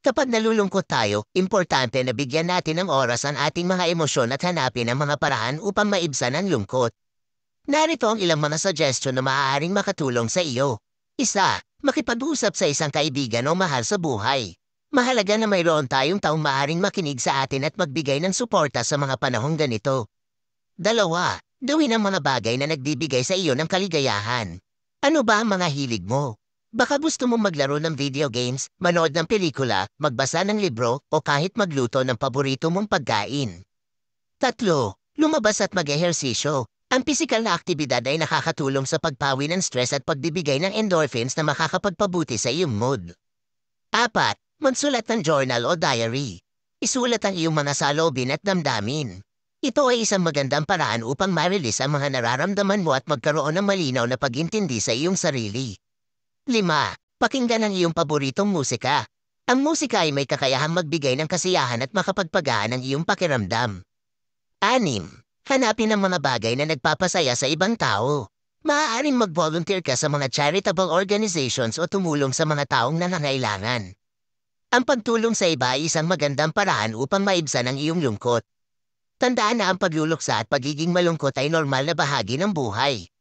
Kapag nalulungkot tayo, importante na bigyan natin ng oras ang ating mga emosyon at hanapin ang mga paraan upang maibsan ang lungkot. Narito ang ilang mga suggestion na maaaring makatulong sa iyo. Isa, makipag-usap sa isang kaibigan o mahal sa buhay. Mahalaga na mayroon tayong taong maaaring makinig sa atin at magbigay ng suporta sa mga panahong ganito. Dalawa, gawin ang mga bagay na nagbibigay sa iyo ng kaligayahan. Ano ba ang mga hilig mo? Baka gusto mong maglaro ng video games, manood ng pelikula, magbasa ng libro, o kahit magluto ng paborito mong pagkain. Tatlo, lumabas at mag-ehersisyo. Ang pisikal na aktibidad ay nakakatulong sa pagpawi ng stress at pagbibigay ng endorphins na makakapagpabuti sa iyong mood. Apat, magsulat ng journal o diary. Isulat ang iyong mga saloobin at damdamin. Ito ay isang magandang paraan upang ma-release ang mga nararamdaman mo at magkaroon ng malinaw na pag-intindi sa iyong sarili. 5. Pakinggan ang iyong paboritong musika. Ang musika ay may kakayahang magbigay ng kasiyahan at makapagpagaan ng iyong pakiramdam. 6. Hanapin ang mga bagay na nagpapasaya sa ibang tao. Maaaring mag-volunteer ka sa mga charitable organizations o tumulong sa mga taong nangangailangan. Ang pagtulong sa iba ay isang magandang paraan upang maibsan ang iyong lungkot. Tandaan na ang pagluluksa at pagiging malungkot ay normal na bahagi ng buhay.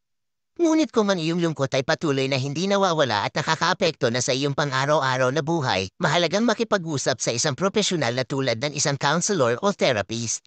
Ngunit kung ang iyong lungkot ay patuloy na hindi nawawala at nakakaapekto na sa iyong pang-araw-araw na buhay, mahalagang makipag-usap sa isang profesional na tulad ng isang counselor o therapist.